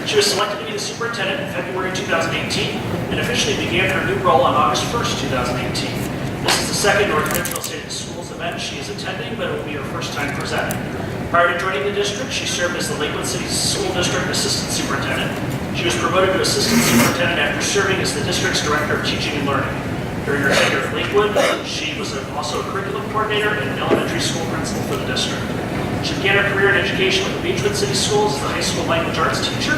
She was selected to be the superintendent in February 2018 and officially began her new role on August 1st, 2018. This is the second North Ridgeville State Schools event she is attending, but it will be her first time presenting. Prior to joining the district, she served as the Lakewood City School District Assistant Superintendent. She was promoted to Assistant Superintendent after serving as the district's Director of Teaching and Learning. During her tenure at Lakewood, she was also a curriculum coordinator and an elementary school principal for the district. She began her career in education with the Beechwood City Schools as the high school language arts teacher.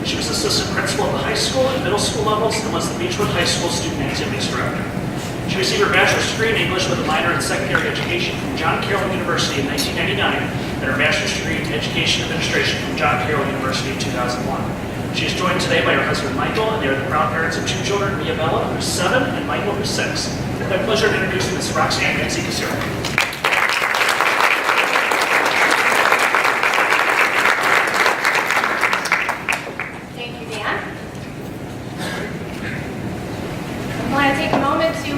She was assistant principal at the high school and middle school levels and was the Beechwood High School Student Activities Director. She received her bachelor's degree in English with a minor in secondary education from John Carroll University in 1999 and her master's degree in education administration from John Carroll University in 2001. She is joined today by her husband Michael, and they are the proud parents of two children, Mia Bella, who's 7, and Michael, who's 6. It's my pleasure to introduce Ms. Roxanne Ramsey-Caserio.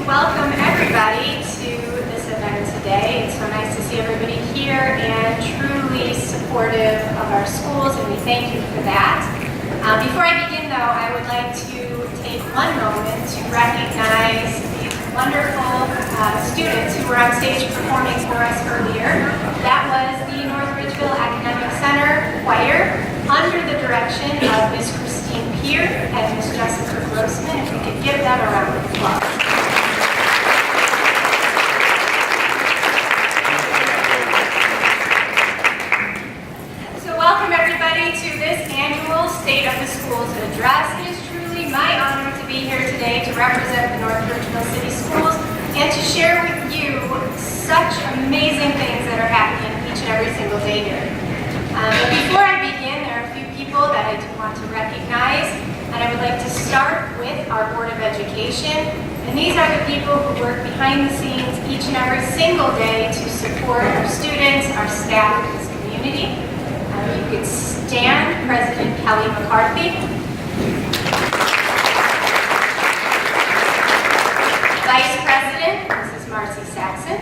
Welcome everybody to this event today. It's so nice to see everybody here and truly supportive of our schools, and we thank you for that. Before I begin though, I would like to take one moment to recognize the wonderful students who were on stage performing for us earlier. That was the North Ridgeville Academic Center Choir under the direction of Ms. Christine Peer and Ms. Jessica Grossman. If we could give them a round of applause. To this annual State of the Schools address. It is truly my honor to be here today to represent the North Ridgeville City Schools and to share with you such amazing things that are happening each and every single day here. But before I begin, there are a few people that I do want to recognize, and I would like to start with our Board of Education. And these are the people who work behind the scenes each and every single day to support our students, our staff, and this community. You could stand President Kelly McCarthy, Vice President Mrs. Marcy Saxon,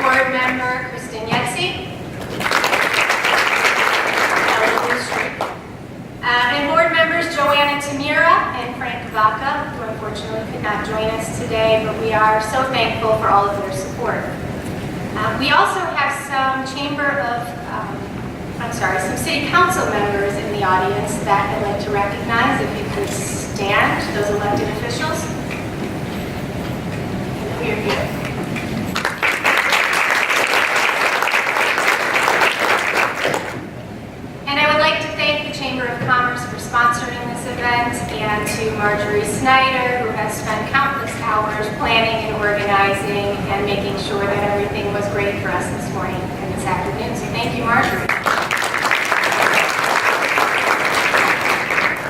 Board Member Kristen Yetzi, and Board Members Joanna Tamira and Frank Vaca, who unfortunately could not join us today, but we are so thankful for all of their support. We also have some some city council members in the audience that I'd like to recognize. If you could stand, those elected officials. And we are here. And I would like to thank the Chamber of Commerce for sponsoring this event, and to Marjorie Snyder, who has spent countless hours planning and organizing and making sure that everything was great for us this morning and this afternoon. So thank you, Marjorie.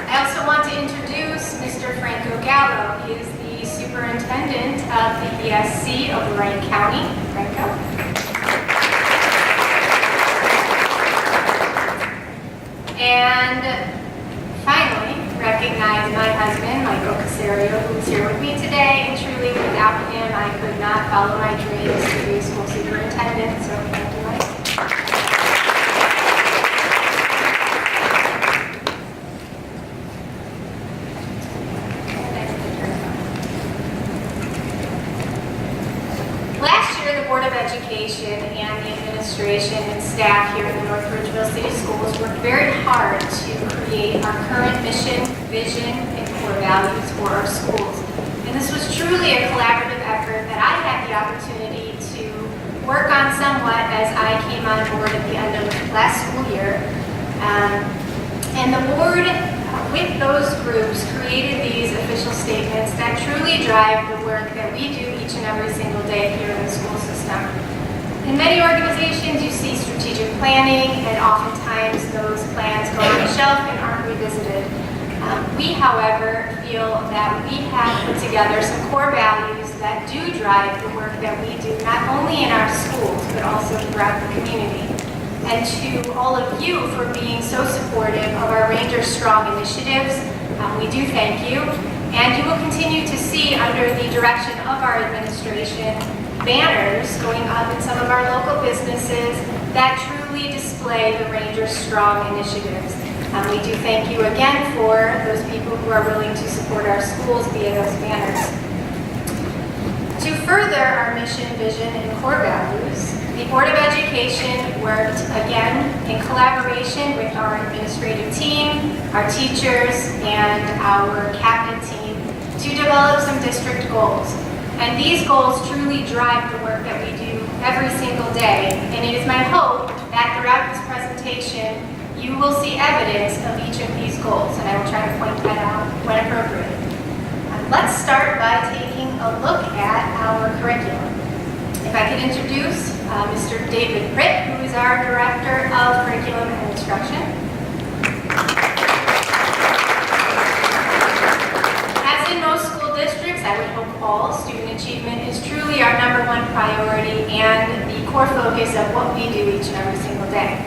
I also want to introduce Mr. Franco Gallo. He is the superintendent of the ESC of Lorraine County. Franco. And finally, recognize my husband, Ramsey-Caserio, who is here with me today. And truly, without him, I could not follow my dreams to be a school superintendent. So thank you, Mike. Last year, the Board of Education and the administration and staff here in the North Ridgeville City Schools worked very hard to create our current mission, vision, and core values for our schools. And this was truly a collaborative effort that I had the opportunity to work on somewhat as I came on board at the end of last school year. And the board, with those groups, created these official statements that truly drive the work that we do each and every single day here in the school system. In many organizations, you see strategic planning, and oftentimes those plans go on the shelf and aren't revisited. We, however, feel that we have put together some core values that do drive the work that we do, not only in our schools, but also throughout the community. And to all of you for being so supportive of our Ranger Strong initiatives, we do thank you. And you will continue to see, under the direction of our administration, banners going up in some of our local businesses that truly display the Rangers' strong initiatives. We do thank you again for those people who are willing to support our schools via those banners. To further our mission, vision, and core values, the Board of Education worked again in collaboration with our administrative team, our teachers, and our cabinet team to develop some district goals. And these goals truly drive the work that we do every single day. And it is my hope that throughout this presentation, you will see evidence of each of these goals, and I will try to point that out when appropriate. Let's start by taking a look at our curriculum. If I could introduce Mr. David Pritt, who is our Director of Curriculum and Instruction. As in most school districts, I would hope all, student achievement is truly our #1 priority and the core focus of what we do each and every single day.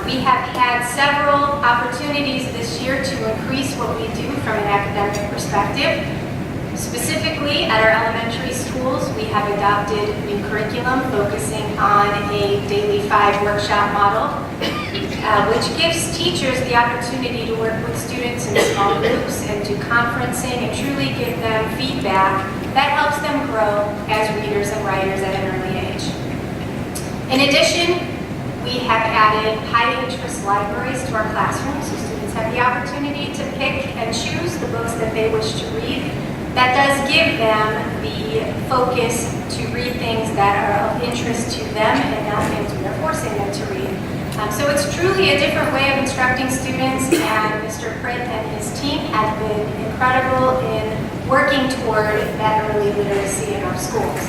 We have had several opportunities this year to increase what we do from an academic perspective. Specifically, at our elementary schools, we have adopted new curriculum focusing on a daily 5 workshop model, which gives teachers the opportunity to work with students in small groups and do conferencing and truly give them feedback that helps them grow as readers and writers at an early age. In addition, we have added high-interest libraries to our classrooms, so students have the opportunity to pick and choose the books that they wish to read. That does give them the focus to read things that are of interest to them and not things we are forcing them to read. So it's truly a different way of instructing students, and Mr. Pritt and his team have been incredible in working toward that early literacy in our schools.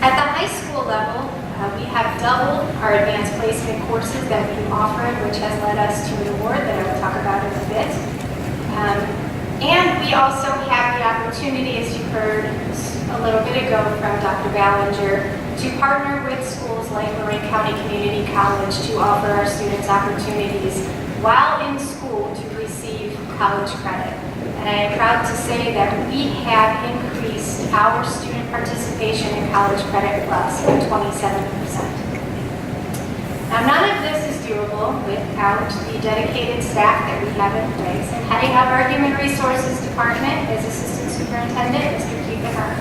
At the high school level, we have doubled our advanced placement courses that we offer, which has led us to an award that I will talk about in a bit. And we also have the opportunity, as you heard a little bit ago from Dr. Ballinger, to partner with schools like Lorraine County Community College to offer our students opportunities while in school to receive college credit. And I am proud to say that we have increased our student participation in college credit clubs by 27%. Now, none of this is doable without the dedicated staff that we have in place. And heading up our Human Resources Department is Assistant Superintendent, Mr. Keith Ahern.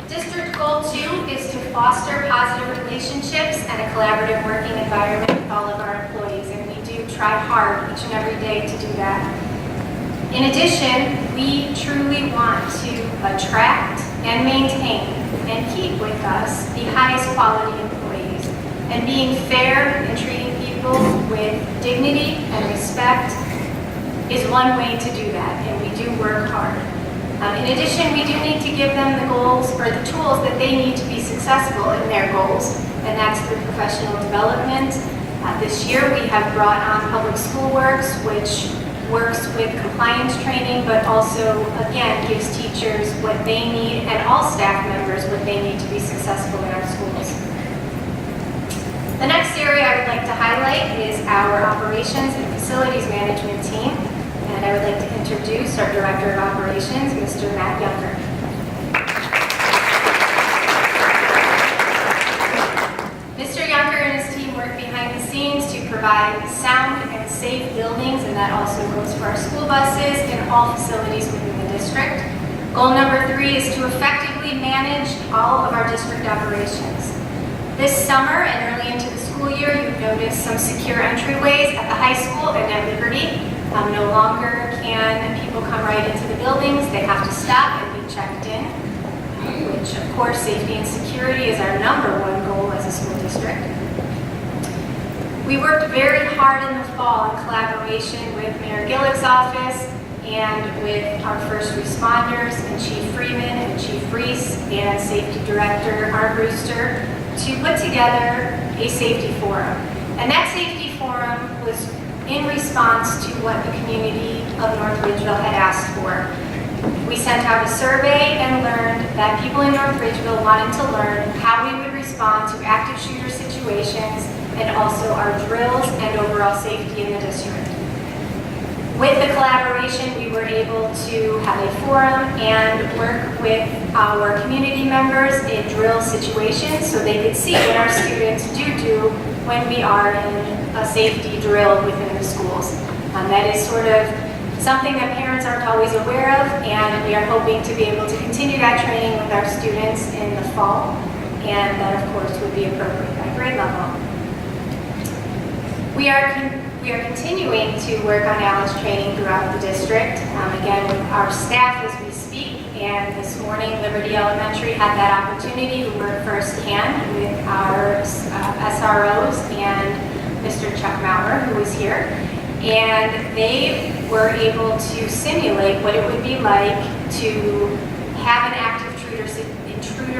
District Goal 2 is to foster positive relationships and a collaborative working environment with all of our employees, and we do try hard each and every day to do that. In addition, we truly want to attract and maintain and keep with us the highest quality employees. And being fair and treating people with dignity and respect is one way to do that, and we do work hard. In addition, we do need to give them the goals or the tools that they need to be successful in their goals, and that's through professional development. This year we have brought on Public School Works, which works with compliance training, but also, again, gives teachers what they need and all staff members what they need to be successful in our schools. The next area I would like to highlight is our operations and facilities management team, and I would like to introduce our Director of Operations, Mr. Matt Younger. Mr. Younger and his team work behind the scenes to provide sound and safe buildings, and that also goes for our school buses and all facilities within the district. Goal number 3 is to effectively manage all of our district operations. This summer and early into the school year, you've noticed some secure entryways at the high school and at Liberty. No longer can people come right into the buildings. They have to stop and be checked in, which of course safety and security is our #1 goal as a school district. We worked very hard in the fall in collaboration with Mayor Gillick's office and with our first responders and Chief Freeman and Chief Reese and Safety Director Art Brewster to put together a safety forum. And that safety forum was in response to what the community of North Ridgeville had asked for. We sent out a survey and learned that people in North Ridgeville wanted to learn how we would respond to active shooter situations and also our drills and overall safety in the district. With the collaboration, we were able to have a forum and work with our community members in drill situations so they could see what our students do when we are in a safety drill within the schools. That is sort of something that parents aren't always aware of, and we are hoping to be able to continue that training with our students in the fall, and that of course would be appropriate by grade level. We are continuing to work on ALICE training throughout the district, again with our staff as we speak, and this morning Liberty Elementary had that opportunity to work firsthand with our SROs and Mr. Chuck Maurer, who is here, and they were able to simulate what it would be like to have an active intruder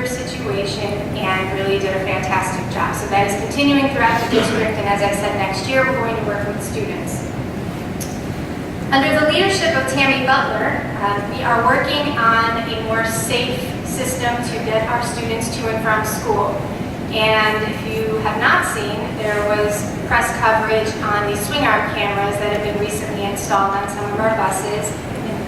situation, and really did a fantastic job. So that is continuing throughout the district, and as I said, next year we're going to work with students. Under the leadership of Tammy Butler, we are working on a more safe system to get our students to and from school. And if you have not seen, there was press coverage on the swing arm cameras that have been recently installed on some of our buses.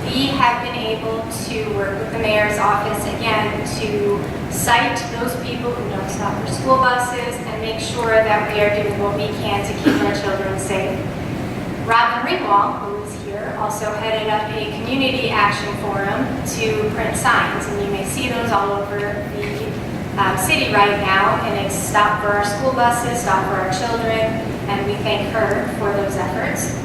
We have been able to work with the mayor's office again to cite those people who don't stop for school buses and make sure that we are doing what we can to keep our children safe. Robin Ringwald, who is here, also headed up a community action forum to print signs, and you may see those all over the city right now, and it's stop for our school buses, stop for our children, and we thank her for those efforts.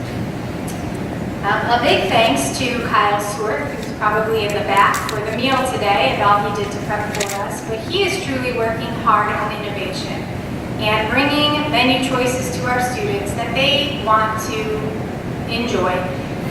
A big thanks to Kyle Stewart, who's probably in the back for the meal today and all he did to prep for us, but he is truly working hard on innovation and bringing menu choices to our students that they want to enjoy.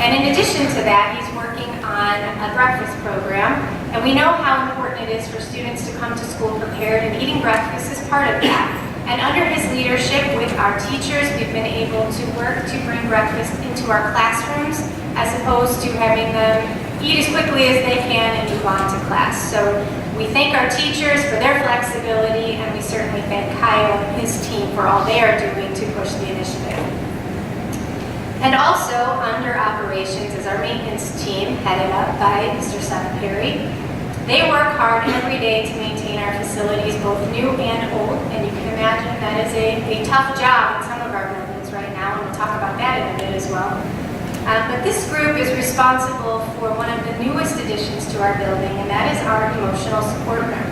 And in addition to that, he's working on a breakfast program, and we know how important it is for students to come to school prepared, and eating breakfast is part of that. And under his leadership with our teachers, we've been able to work to bring breakfast into our classrooms as opposed to having them eat as quickly as they can and move on to class. So we thank our teachers for their flexibility, and we certainly thank Kyle and his team for all they are doing to push the initiative. And also under operations is our maintenance team headed up by Mr. Seth Perry. They work hard every day to maintain our facilities, both new and old, and you can imagine that is a tough job in some of our buildings right now, and we'll talk about that in a bit as well. But this group is responsible for one of the newest additions to our building, and that is our emotional support room.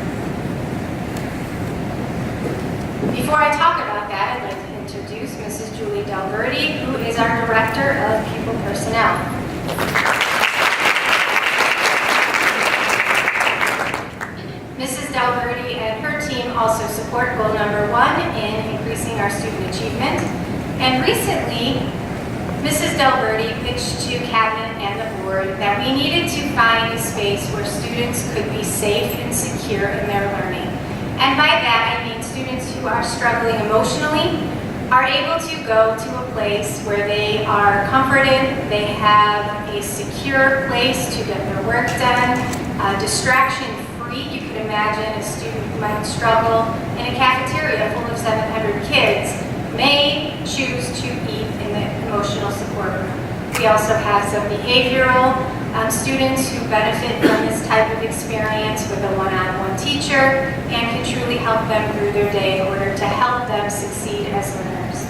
Before I talk about that, I'd like to introduce Mrs. Julie Delverty, who is our Director of Pupil Personnel. Mrs. Delverty and her team also support goal number 1 in increasing our student achievement. And recently, Mrs. Delverty pitched to Cabinet and the board that we needed to find a space where students could be safe and secure in their learning. And by that, I mean students who are struggling emotionally are able to go to a place where they are comforted, they have a secure place to get their work done, distraction-free. You can imagine a student who might struggle in a cafeteria full of 700 kids may choose to eat in the emotional support room. We also have some behavioral students who benefit from this type of experience with a one-on-one teacher and can truly help them through their day in order to help them succeed as learners.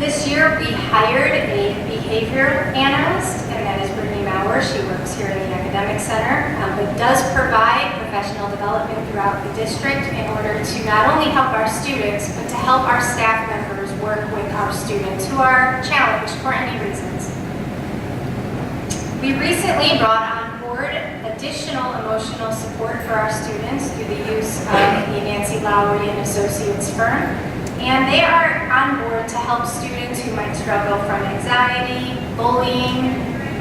This year we hired a behavior analyst, and that is Brittany Maurer. She works here in the Academic Center, but does provide professional development throughout the district in order to not only help our students, but to help our staff members work with our students who are challenged for any reasons. We recently brought on board additional emotional support for our students through the use of the Nancy Lowry and Associates firm. And they are on board to help students who might struggle from anxiety, bullying,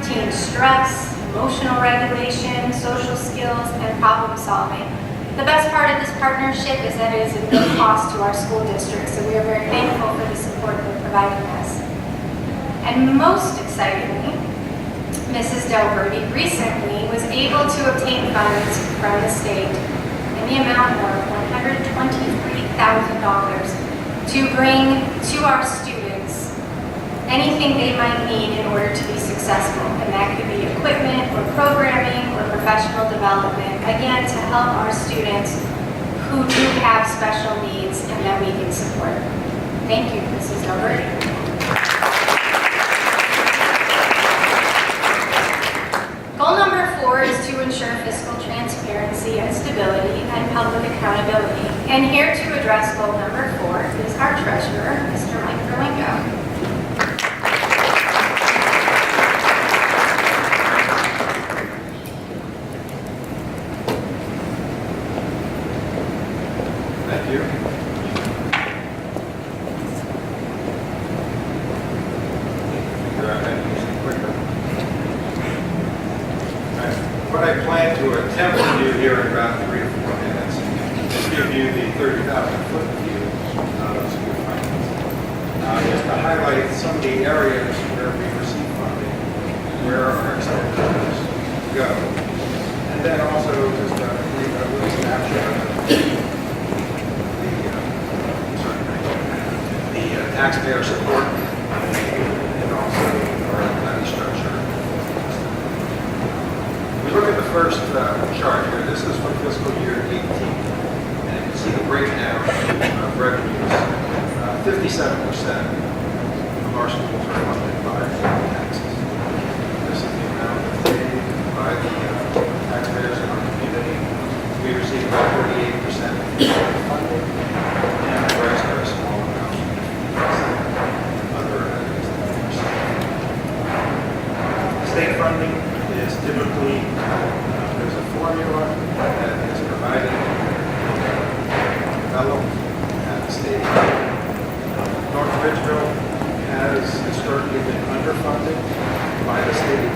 teen stress, emotional regulation, social skills, and problem solving. The best part of this partnership is that it is at no cost to our school district, so we are very thankful for the support they're providing us. And most excitingly, Mrs. Delverty recently was able to obtain funds from the state in the amount of $123,000 to bring to our students anything they might need in order to be successful. And that could be equipment or programming or professional development, again, to help our students who do have special needs and that we can support. Thank you, Mrs. Gilbert. Goal number 4 is to ensure fiscal transparency and stability and public accountability. And here to address goal number 4 is our treasurer, Mr. Mike Berlingo. Thank you. What I plan to attempt to do here in about 3 to 4 minutes is give you the 30,000-foot view of school finance. Just to highlight some of the areas where we receive funding, where our expenditures go, and then also just a little snapshot of the taxpayer support and also our levy structure. We look at the first chart here. This is for fiscal year 18, and you can see the breakdown of revenues. 57% of our schools are funded by taxes. This is the amount paid by the taxpayers in our community. We receive about 48% of funding, and the rest are a small amount of other entities that we receive. State funding is typically, there's a formula that is provided, developed at the state level. North Ridgeville has historically been underfunded by the state.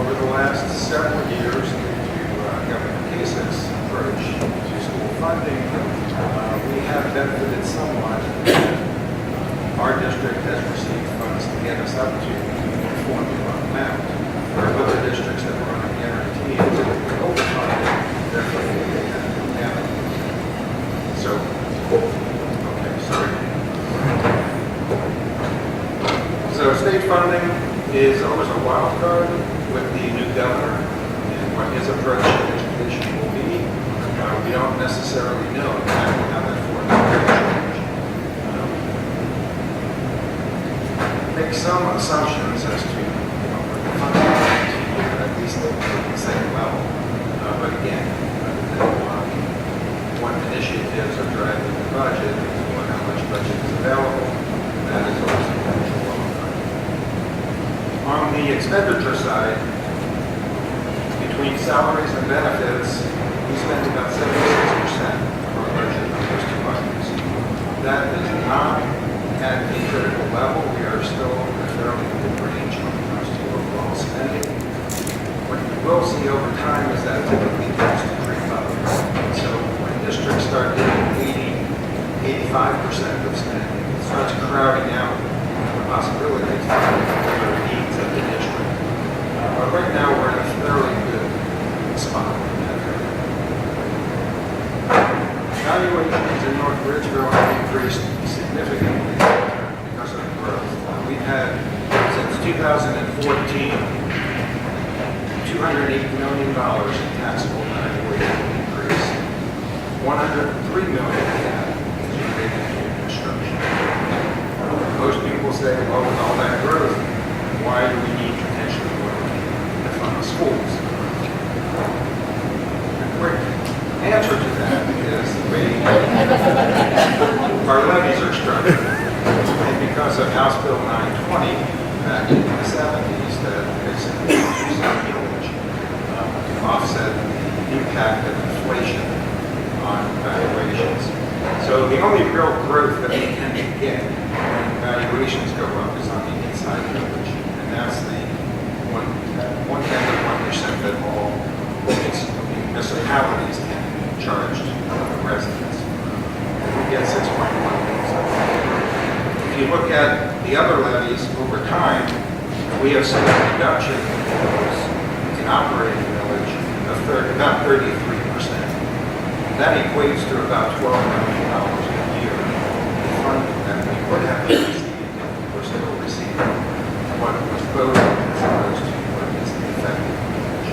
Over the last several years, due to Governor Case's approach to school funding, we have benefited somewhat. Our district has received funds to get us up to the formula amount, where other districts that were on a guarantee and typically overfunded, therefore they had to come down. So, okay, sorry. So state funding is always a wild card with the new governor and what his approach to education will be. We don't necessarily know exactly how that formula will change. Make some assumptions as to what the funding will continue at least at the same level. But again, depending on what initiatives are driving the budget or how much budget is available, that is also going to go on. On the expenditure side, between salaries and benefits, we spend about 76% of our budget on those two items. That is not at a critical level. We are still in a fairly good range when it comes to overall spending. What you will see over time is that typically tends to creep up. So when districts start getting 80, 85% of spending, it starts crowding out the possibilities of the needs of the district. But right now we're in a fairly good spot in that area. Valuations in North Ridgeville have increased significantly because of the growth. We've had, since 2014, $208 million in taxable valuation increase. $103 million of that is related to construction. Most people say, well, with all that growth, why do we need potentially more money to fund the schools? The quick answer to that is the way our levies are structured. And because of House Bill 920 back in the 70s that basically used millage to offset the impact of inflation on valuations. So the only real growth that we tend to get when valuations go up is on the inside millage. And that's the 1/10 of 1% that all municipalities can charge the residents. We get 6.1%. If you look at the other levies over time, we have seen a reduction in operating millage of about 33%. That equates to about $12 million a year in funding that we would have received if we were still receiving voting as opposed to what is the effective millage.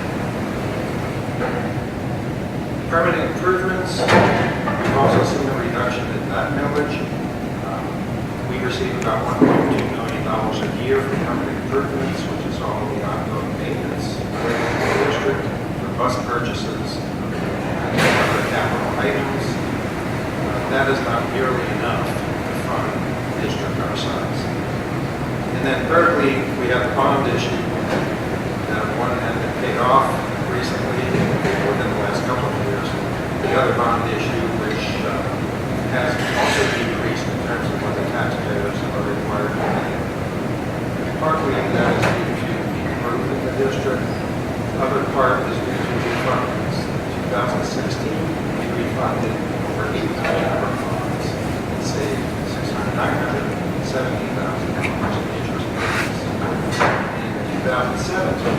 Permanent improvements, we've also seen a reduction in that millage. We receive about $1.2 million a year for permanent improvements, which is all the ongoing maintenance related to the district, for bus purchases, and other capital items. That is not nearly enough to fund a district our size. And then thirdly, we have the bond issue. One had been paid off recently within the last couple of years. The other bond issue, which has also decreased in terms of what the taxpayers are required to pay. Partly that is due to the growth in the district. Other part is due to refunds. In 2016, we refunded over 8 million of our bonds and saved $970,000 in interest payments. In 2017,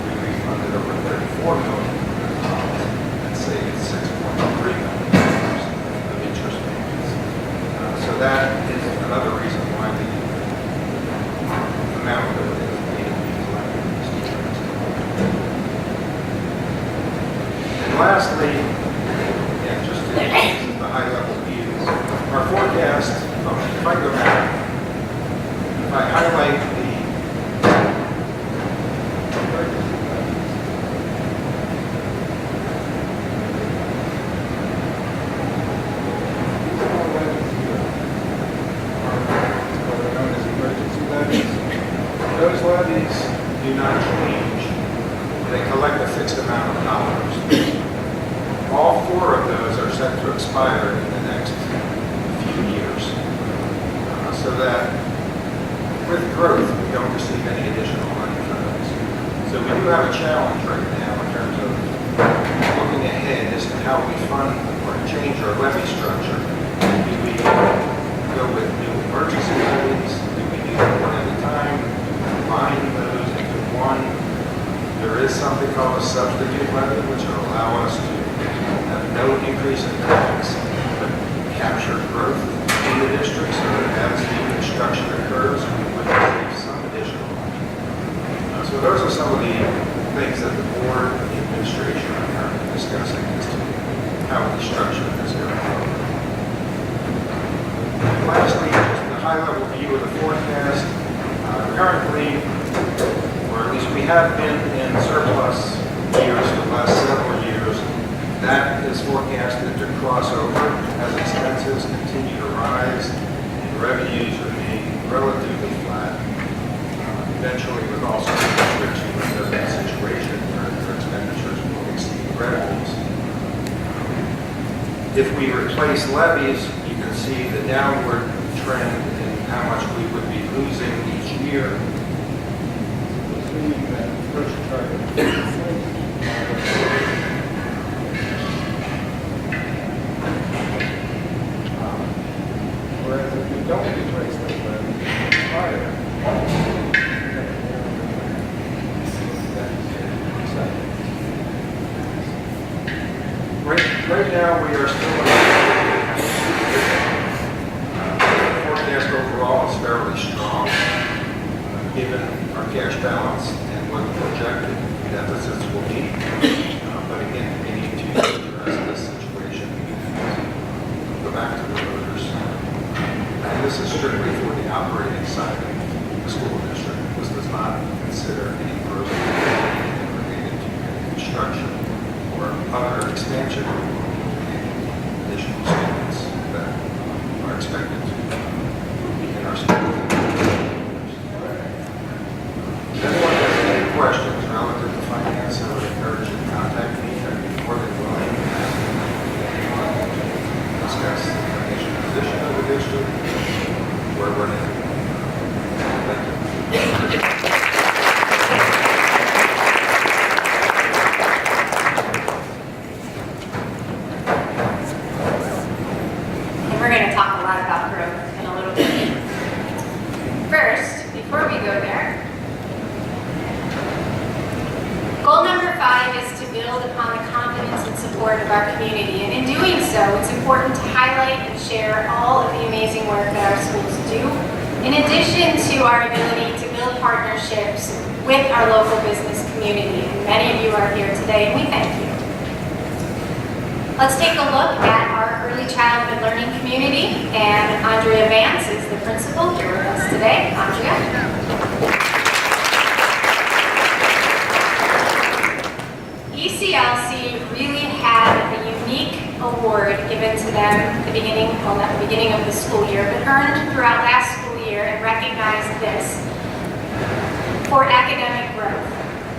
we refunded over 34 million of bonds and saved $6.3 million of interest payments. So that is another reason why the amount that is being collected is decreased. And lastly, again, just to the high level view, our forecast, if I go back, if I highlight the those levies do not change. They collect a fixed amount of dollars. All 4 of those are set to expire in the next few years. So that with growth, we don't receive any additional money for those. So we do have a challenge right now in terms of looking ahead as to how we fund or change our levy structure. Do we go with new emergency levies? Do we do them one at a time? Combine those into one? There is something called a substitute levy, which will allow us to have no increase in tax, but capture growth in the district so that as the construction occurs, we would receive some additional money. So those are some of the things that the board and the administration are currently discussing as to how we structure this going forward. Lastly, just the high-level view of the forecast. Currently, or at least we have been in surplus years for the last several years. That is forecasted to cross over as expenses continue to rise and revenues remain relatively flat. Eventually, with also the district to end up in a situation where their expenditures will exceed revenues. If we replace levies, you can see the downward trend in how much we would be losing each year. Whereas if we don't replace those levies, it's higher. Right now, we are still in the forecast overall is fairly strong, given our cash balance and what the projected deficits will be. But again, we need to address this situation and go back to the voters. And this is strictly for the operating side of the school district. This does not consider any growth related to construction or other expansion and additional students that are expected to be in our school. If anyone has any questions relative to finance, I would encourage you to contact me. I'd be more than willing to discuss the financial position of the district, where we're headed. Thank you. We're going to talk a lot about growth in a little bit. First, before we go there, goal number 5 is to build upon the confidence and support of our community. And in doing so, it's important to highlight and share all of the amazing work that our schools do, in addition to our ability to build build partnerships with our local business community. And many of you are here today, and we thank you. Let's take a look at our early childhood learning community, and Andrea Vance is the principal here with us today. Andrea. ECLC really had a unique award given to them at the beginning, well, not the beginning of the school year, but earned throughout last school year and recognized this for academic growth.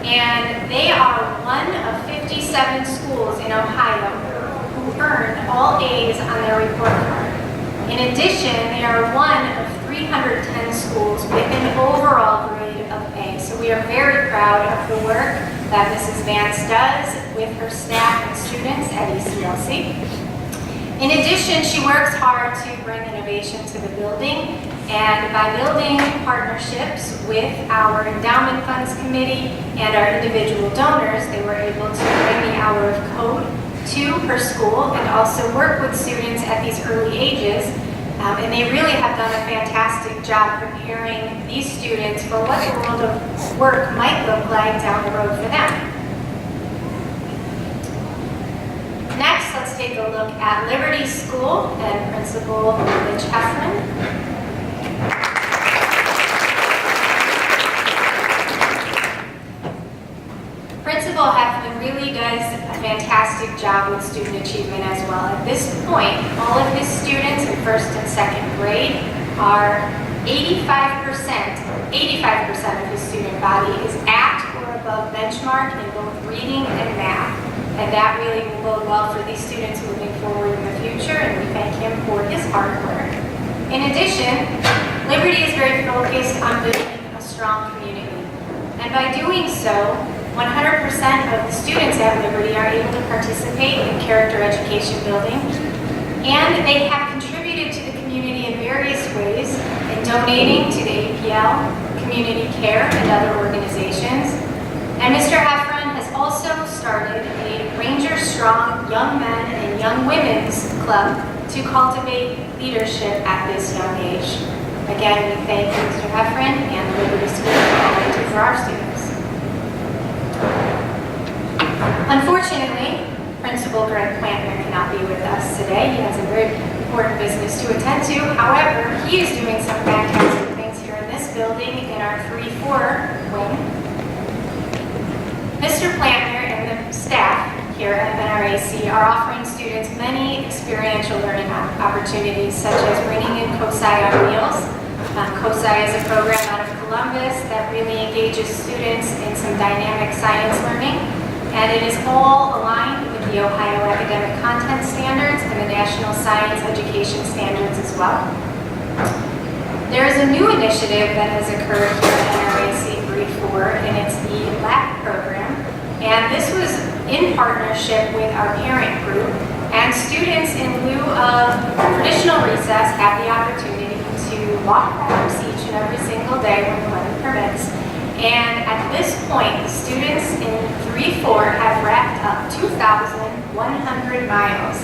And they are one of 57 schools in Ohio who earned all A's on their report card. In addition, they are one of 310 schools with an overall grade of A. So we are very proud of the work that Mrs. Vance does with her staff and students at ECLC. In addition, she works hard to bring innovation to the building, and by building partnerships with our endowment funds committee and our individual donors, they were able to bring the hour of code to her school and also work with students at these early ages. And they really have done a fantastic job preparing these students for what the world of work might look like down the road for them. Next, let's take a look at Liberty School and Principal Mitch Heffron. Principal Heffron really does a fantastic job with student achievement as well. At this point, all of his students in first and second grade are 85% of his student body is at or above benchmark in both reading and math. And that really will bode well for these students moving forward in the future, and we thank him for his hard work. In addition, Liberty is very focused on building a strong community. And by doing so, 100% of the students at Liberty are able to participate in character education building, and they have contributed to the community in various ways in donating to the APL, community care, and other organizations. And Mr. Heffron has also started a Ranger Strong Young Men and Young Women's Club to cultivate leadership at this young age. Again, we thank Mr. Heffron and the Liberty School for all they do for our students. Unfortunately, Principal Greg Plantner cannot be with us today. He has a very important business to attend to. However, he is doing some fantastic things here in this building in our 3-4 wing. Mr. Plantner and the staff here at NRAC are offering students many experiential learning opportunities, such as bringing in COSI on Wheels. COSI is a program out of Columbus that really engages students in some dynamic science learning. And it is all aligned with the Ohio Academic Content Standards and the National Science Education Standards as well. There is a new initiative that has occurred here at NRAC Grade 4, and it's the LAP program. And this was in partnership with our parent group, and students in lieu of traditional recess have the opportunity to walk homes each and every single day when the weather permits. And at this point, the students in 3-4 have racked up 2,100 miles.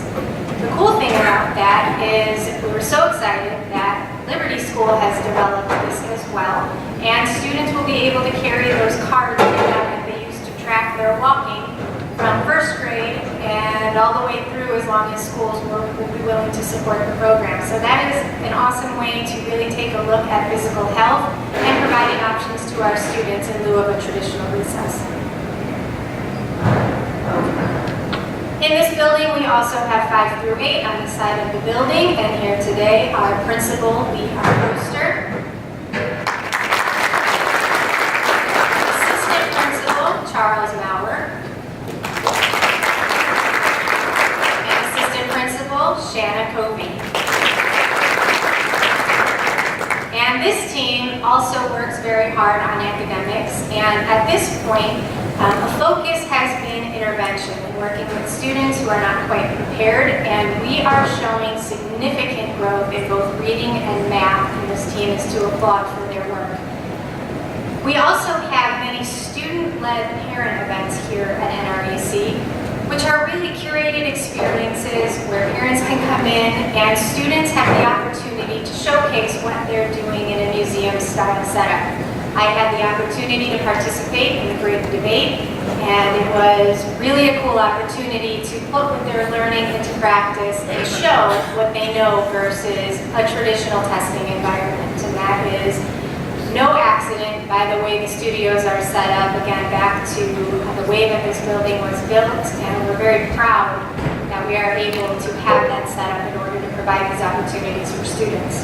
The cool thing about that is we were so excited that Liberty School has developed this as well. And students will be able to carry those cards with them that they used to track their walking from first grade and all the way through as long as schools will be willing to support the program. So that is an awesome way to really take a look at physical health and providing options to our students in lieu of a traditional recess. In this building, we also have 5 through 8 on the side of the building, and here today, our principal, Lee Harposter, assistant principal, Charles Maurer, and assistant principal, Shanna Covey. And this team also works very hard on academics, and at this point, a focus has been intervention and working with students who are not quite prepared, and we are showing significant growth in both reading and math, and this team is to applaud for their work. We also have many student-led parent events here at NRAC, which are really curated experiences where parents can come in and students have the opportunity to showcase what they're doing in a museum-style setup. I had the opportunity to participate in the great debate, and it was really a cool opportunity to put what they're learning into practice and show what they know versus a traditional testing environment. And that is no accident by the way the studios are set up, again, back to the way that this building was built, and we're very proud that we are able to have that set up in order to provide these opportunities for students.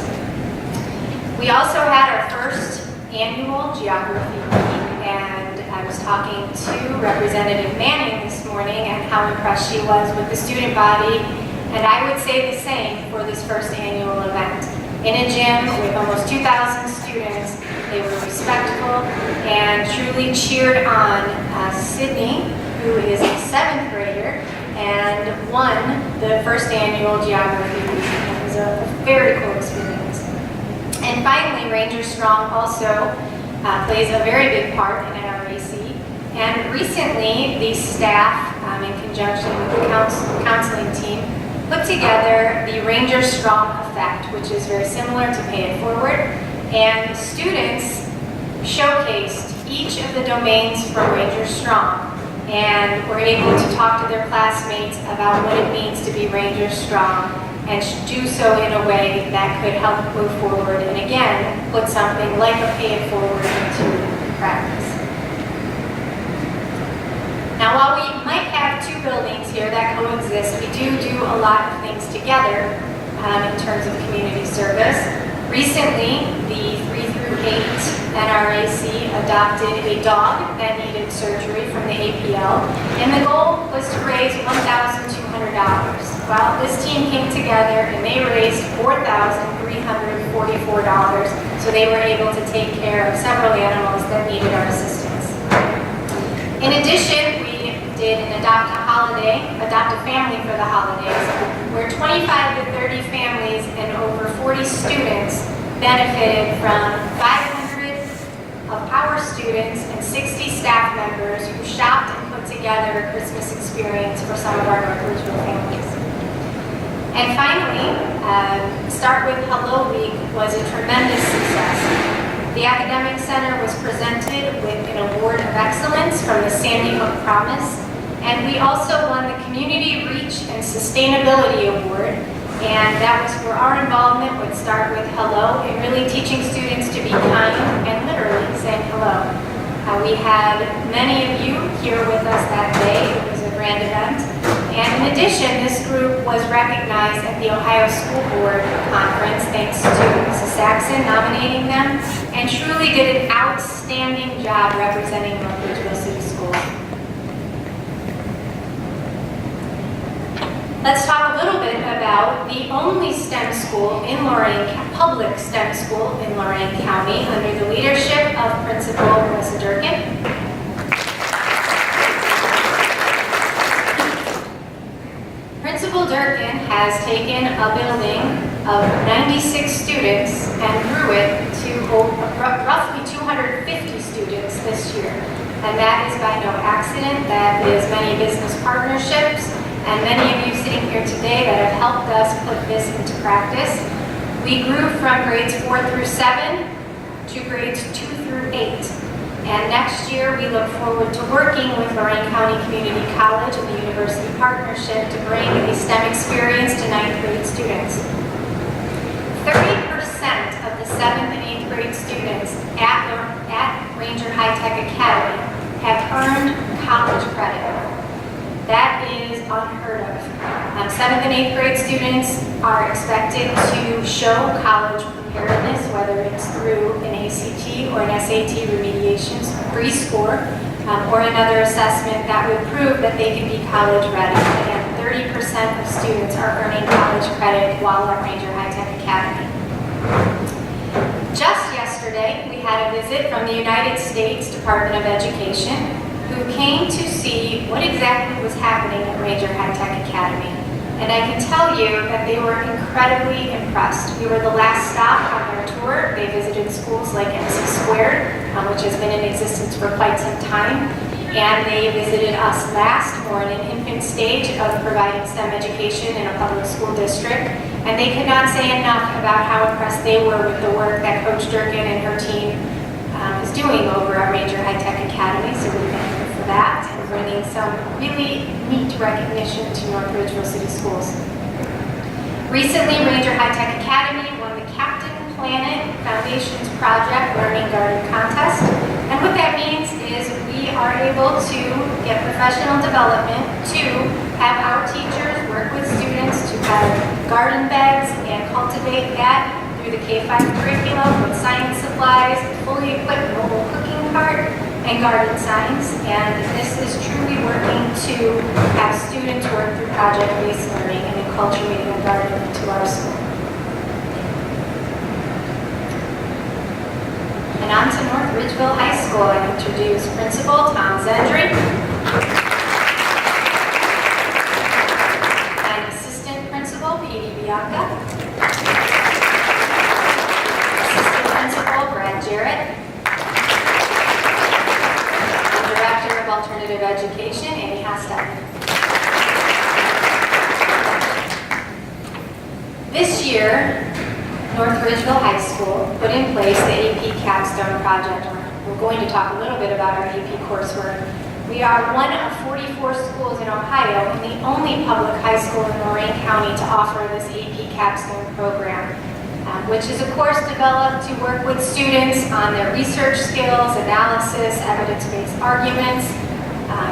We also had our first annual geography meeting, and I was talking to Representative Manning this morning and how impressed she was with the student body, and I would say the same for this first annual event. In a gym with almost 2,000 students, they were respectful and truly cheered on Sydney, who is a 7th grader and won the first annual geography meeting. It was a very cool experience. And finally, Ranger Strong also plays a very big part in NRAC. And recently, the staff, in conjunction with the counseling team, put together the Ranger Strong Effect, which is very similar to Pay It Forward. And students showcased each of the domains from Ranger Strong, and were able to talk to their classmates about what it means to be Ranger Strong, and do so in a way that could help move forward and again put something like a Pay It Forward into practice. Now, while we might have two buildings here that coexist, we do a lot of things together in terms of community service. Recently, the 3 through 8 NRAC adopted a dog that needed surgery from the APL, and the goal was to raise $1,200. Well, this team came together and they raised $4,344, so they were able to take care of several animals that needed our assistance. In addition, we did an adopt a family for the holidays, where 25 to 30 families and over 40 students benefited from 500 of our students and 60 staff members who shopped and put together a Christmas experience for some of our North Ridgeville families. And finally, Start With Hello Week was a tremendous success. The Academic Center was presented with an award of excellence from the Sandy Hook Promise, and we also won the Community Reach and Sustainability Award, and that was for our involvement with Start With Hello in really teaching students to be kind and literally saying hello. We had many of you here with us that day. It was a grand event. And in addition, this group was recognized at the Ohio School Board Conference thanks to Mrs. Saxon nominating them, and truly did an outstanding job representing North Ridgeville City Schools. Let's talk a little bit about the only STEM school in public STEM school in Lorain County under the leadership of Principal Melissa Durkin. Principal Durkin has taken a building of 96 students and grew it to roughly 250 students this year. And that is by no accident. That is many business partnerships and many of you sitting here today that have helped us put this into practice. We grew from grades 4 through 7 to grades 2 through 8. And next year, we look forward to working with Lorain County Community College and the University Partnership to bring a STEM experience to 9th grade students. 30% of the 7th and 8th grade students at Ranger High Tech Academy have earned college credit. That is unheard of. 7th and 8th grade students are expected to show college preparedness, whether it's through an ACT or an SAT remediation pre-score, or another assessment that would prove that they can be college ready. Again, 30% of students are earning college credit while at Ranger High Tech Academy. Just yesterday, we had a visit from the United States Department of Education, who came to see what exactly was happening at Ranger High Tech Academy. And I can tell you that they were incredibly impressed. We were the last stop on their tour. They visited schools like MC Squared, which has been in existence for quite some time. And they visited us last, more in an infant stage of providing STEM education in a public school district. And they could not say enough about how impressed they were with the work that Coach Durkin and her team is doing over at Ranger High Tech Academy, so we thank her for that and bringing some really neat recognition to North Ridgeville City Schools. Recently, Ranger High Tech Academy won the Captain Planet Foundation's Project Learning Garden Contest. And what that means is we are able to get professional development to have our teachers work with students to have garden beds and cultivate that through the K-5 curriculum with science supplies, fully equipped mobile cooking cart, and garden signs. And this is truly working to have students work through project-based learning and enculturating a garden into our school. And on to North Ridgeville High School, I introduce Principal Tom Zendry and Assistant Principal Petey Bianca, Assistant Principal Brad Jarrett, and Director of Alternative Education Amy Hostek. This year, North Ridgeville High School put in place the AP Capstone Project. We're going to talk a little bit about our AP coursework. We are one of 44 schools in Ohio and the only public high school in Lorain County to offer this AP Capstone program, which is a course developed to work with students on their research skills, analysis, evidence-based arguments,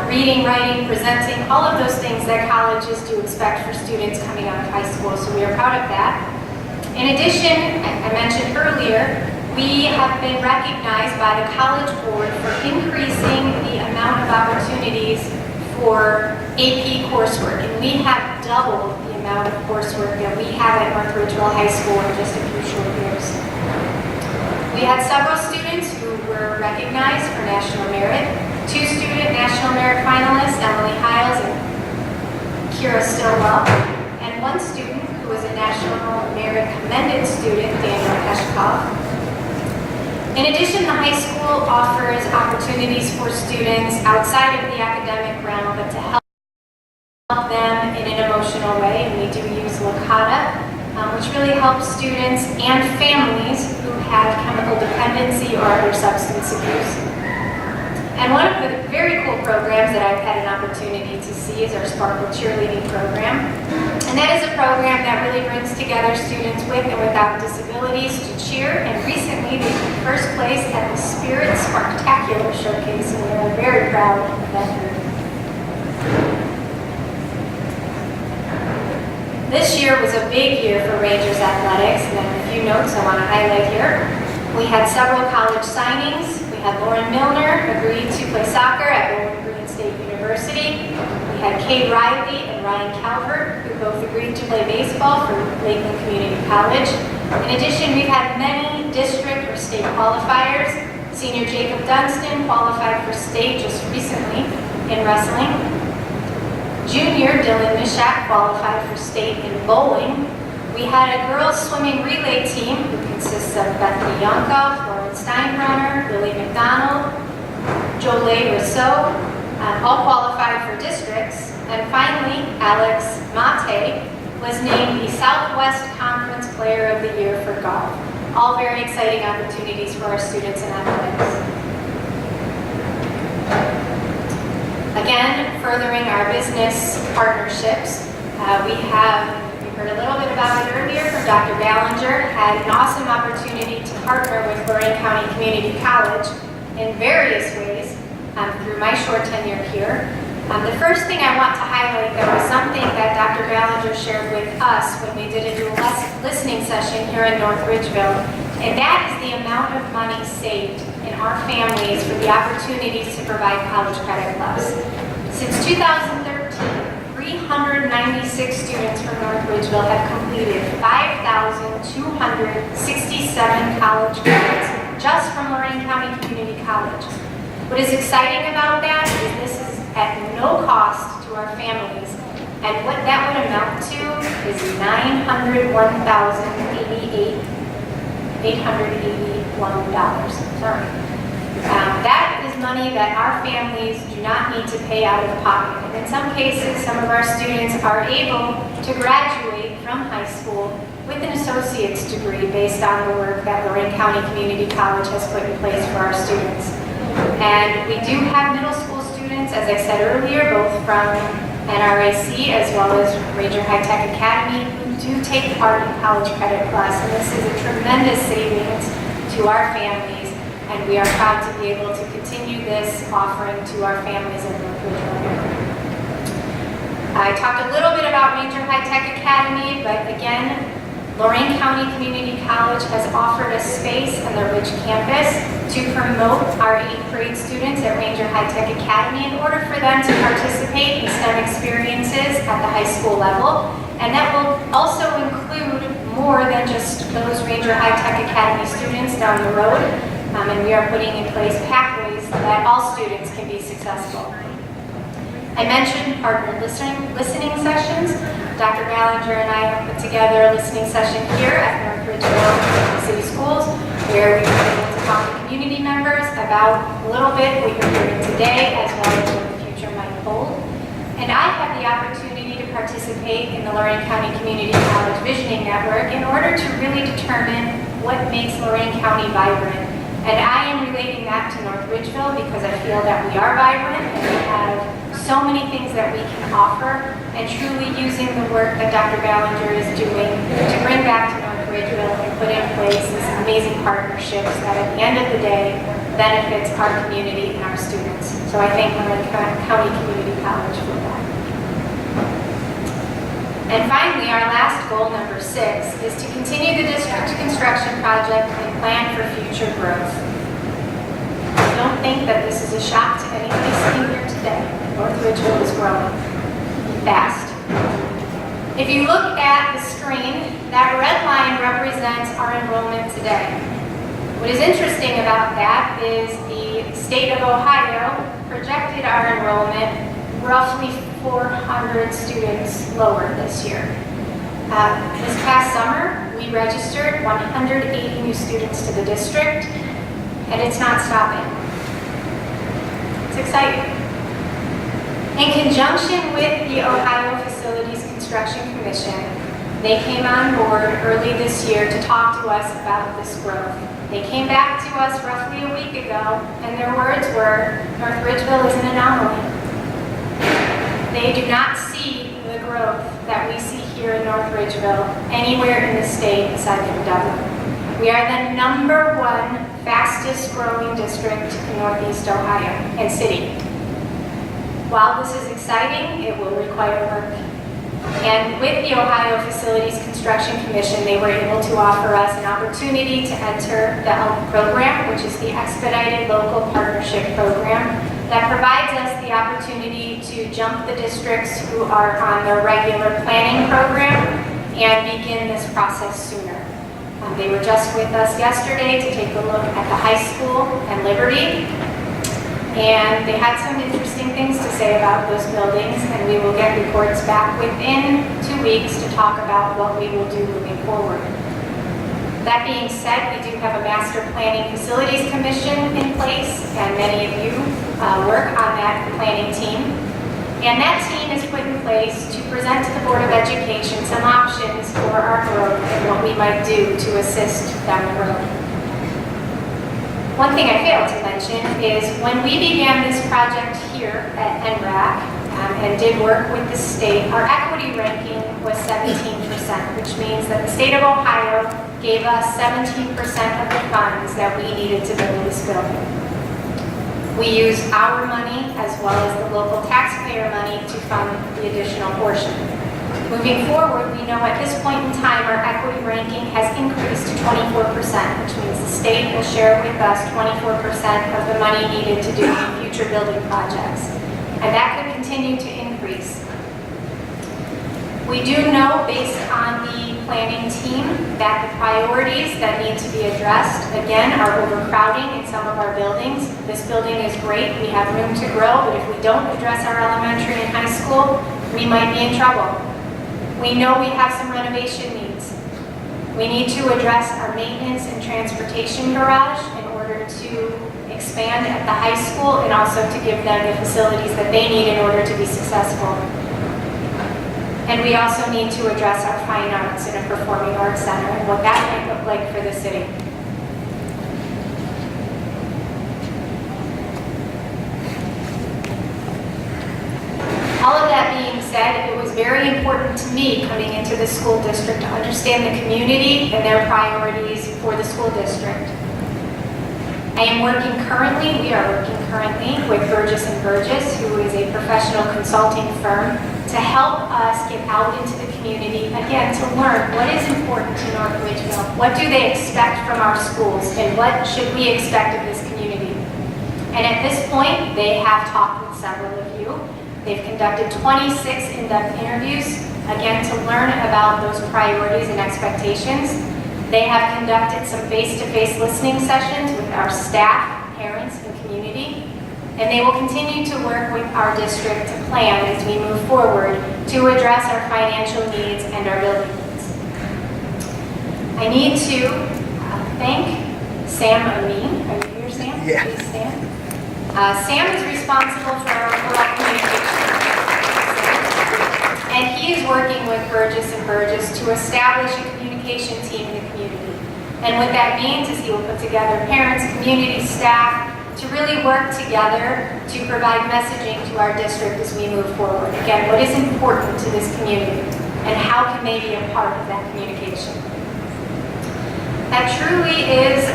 reading, writing, presenting, all of those things that colleges do expect for students coming out of high school, so we are proud of that. In addition, I mentioned earlier, we have been recognized by the College Board for increasing the amount of opportunities for AP coursework, and we have doubled the amount of coursework that we have at North Ridgeville High School in just a few short years. We had several students who were recognized for national merit. 2 student national merit finalists, Emily Hiles and Kira Stillwell, and 1 student who was a National Merit Commended Student, Daniel Eshkov. In addition, the high school offers opportunities for students outside of the academic realm, but to help them in an emotional way, and we do use Lakata, which really helps students and families who have chemical dependency or other substance abuse. And one of the very cool programs that I've had an opportunity to see is our Sparkle Cheerleading program. And that is a program that really brings together students with and without disabilities to cheer. And recently they took first place at the Spirit Sparktacular Showcase, and we are very proud of that group. This year was a big year for Rangers athletics, and a few notes I want to highlight here. We had several college signings. We had Lauren Milner agreed to play soccer at Bowling Green State University. We had Kay Riley and Ryan Calvert, who both agreed to play baseball for Lakeland Community College. In addition, we've had many district or state qualifiers. Senior Jacob Dunstan qualified for state just recently in wrestling. Junior Dylan Mishak qualified for state in bowling. We had a girls swimming relay team who consists of Bethany Yonkov, Lauren Steinbrenner, Lily McDonald, Jolie Rousseau, all qualified for districts. And finally, Alex Mate was named the Southwest Conference Player of the Year for golf. All very exciting opportunities for our students in athletics. Again, furthering our business partnerships, we heard a little bit about it earlier from Dr. Ballinger, had an awesome opportunity to partner with Lorain County Community College in various ways through my short tenure here. The first thing I want to highlight, though, is something that Dr. Ballinger shared with us when we did a dual listening session here in North Ridgeville, and that is the amount of money saved in our families for the opportunities to provide college credit clubs. Since 2013, 396 students from North Ridgeville have completed 5,267 college credits just from Lorain County Community College. What is exciting about that is this is at no cost to our families, and what that would amount to is $881. Sorry. That is money that our families do not need to pay out of pocket. And in some cases, some of our students are able to graduate graduate from high school with an associate's degree based on the work that Lorraine County Community College has put in place for our students. And we do have middle school students, as I said earlier, both from NRAC as well as Ranger High Tech Academy, who do take part in College Credit Plus. And this is a tremendous savings to our families, and we are proud to be able to continue this offering to our families in North Ridgeville. I talked a little bit about Ranger High Tech Academy, but again, Lorraine County Community College has offered a space on their Ridge campus to promote our 8th grade students at Ranger High Tech Academy in order for them to participate in STEM experiences at the high school level. And that will also include more than just those Ranger High Tech Academy students down the road. And we are putting in place pathways that all students can be successful. I mentioned partner listening sessions. Dr. Ballinger and I have put together a listening session here at North Ridgeville City Schools, where we were able to talk to community members about a little bit what you're hearing today, as well as what the future might hold. And I have the opportunity to participate in the Lorraine County Community College Visioning Network in order to really determine what makes Lorraine County vibrant. And I am relating that to North Ridgeville because I feel that we are vibrant and we have so many things that we can offer, and truly using the work that Dr. Ballinger is doing to bring back to North Ridgeville and put in place these amazing partnerships that at the end of the day benefits our community and our students. So I thank Lorraine County Community College for that. And finally, our last goal, number 6, is to continue the district construction project and plan for future growth. I don't think that this is a shock to anybody sitting here today. North Ridgeville is growing fast. If you look at the screen, that red line represents our enrollment today. What is interesting about that is the state of Ohio projected our enrollment roughly 400 students lower this year. This past summer, we registered 180 new students to the district, and it's not stopping. It's exciting. In conjunction with the Ohio Facilities Construction Commission, they came on board early this year to talk to us about this growth. They came back to us roughly a week ago, and their words were, North Ridgeville is an anomaly. They do not see the growth that we see here in North Ridgeville anywhere in the state aside from Dublin. We are the #1 fastest growing district in Northeast Ohio and city. While this is exciting, it will require work. And with the Ohio Facilities Construction Commission, they were able to offer us an opportunity to enter the ELP program, which is the Expedited Local Partnership Program, that provides us the opportunity to jump the districts who are on their regular planning program and begin this process sooner. They were just with us yesterday to take a look at the high school and Liberty, and they had some interesting things to say about those buildings, and we will get reports back within 2 weeks to talk about what we will do moving forward. That being said, we do have a Master Planning Facilities Commission in place, and many of you work on that planning team. And that team is put in place to present to the Board of Education some options for our growth and what we might do to assist down the road. One thing I failed to mention is when we began this project here at NRAC and did work with the state, our equity ranking was 17%, which means that the state of Ohio gave us 17% of the funds that we needed to build this building. We use our money as well as the local taxpayer money to fund the additional portion. Moving forward, we know at this point in time our equity ranking has increased to 24%, which means the state will share with us 24% of the money needed to do future building projects. And that could continue to increase. We do know, based on the planning team, that the priorities that need to be addressed, again, are overcrowding in some of our buildings. This building is great, we have room to grow, but if we don't address our elementary and high school, we might be in trouble. We know we have some renovation needs. We need to address our maintenance and transportation garage in order to expand at the high school and also to give them the facilities that they need in order to be successful. And we also need to address our fine arts in a performing arts center and what that might look like for the city. All of that being said, it was very important to me coming into the school district to understand the community and their priorities for the school district. We are working currently with Burgess & Burgess, who is a professional consulting firm, to help us get out into the community, again, to learn what is important to North Ridgeville, what do they expect from our schools, and what should we expect of this community. And at this point, they have talked with several of you. They've conducted 26 in-depth interviews, again, to learn about those priorities and expectations. They have conducted some face-to-face listening sessions with our staff, parents, and community. And they will continue to work with our district to plan as we move forward to address our financial needs and our building needs. I need to thank Sam Amin. Are you here, Sam? Yeah. Please stand. Sam is responsible for our overall communication. And he is working with Burgess & Burgess to establish a communication team in the community. And what that means is he will put together parents, community, staff, to really work together to provide messaging to our district as we move forward. Again, what is important to this community and how can they be a part of that communication? That truly is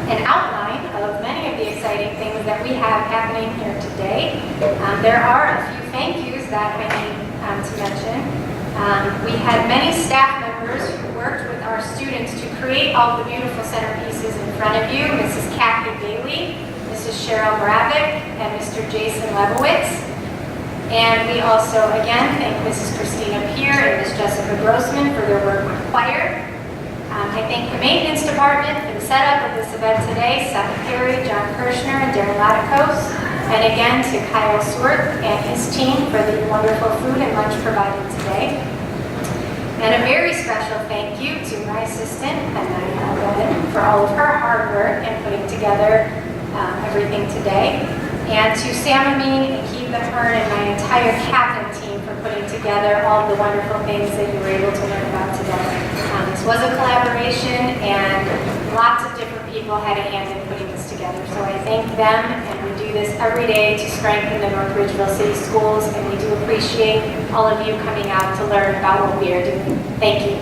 an outline of many of the exciting things that we have happening here today. There are a few thank yous that I need to mention. We had many staff members who worked with our students to create all the beautiful centerpieces in front of you. Mrs. Kathy Bailey, Mrs. Cheryl Bravik, and Mr. Jason Lebowitz. And we also, again, thank Mrs. Christina Peer and Ms. Jessica Grossman for their work with choir. I thank the maintenance department for the setup of this event today, Seth Perry, John Kirshner, and Darren Latikos. And again, to Kyle Swart and his team for the wonderful food and lunch provided today. And a very special thank you to my assistant, Anaya Alvin, for all of her hard work in putting together everything today. And to Sam Amin and Keith Ahern and my entire captain team for putting together all of the wonderful things that you were able to learn about today. This was a collaboration and lots of different people had a hand in putting this together. So I thank them, and we do this every day to strengthen the North Ridgeville City Schools, and we do appreciate all of you coming out to learn about what we are doing. Thank you.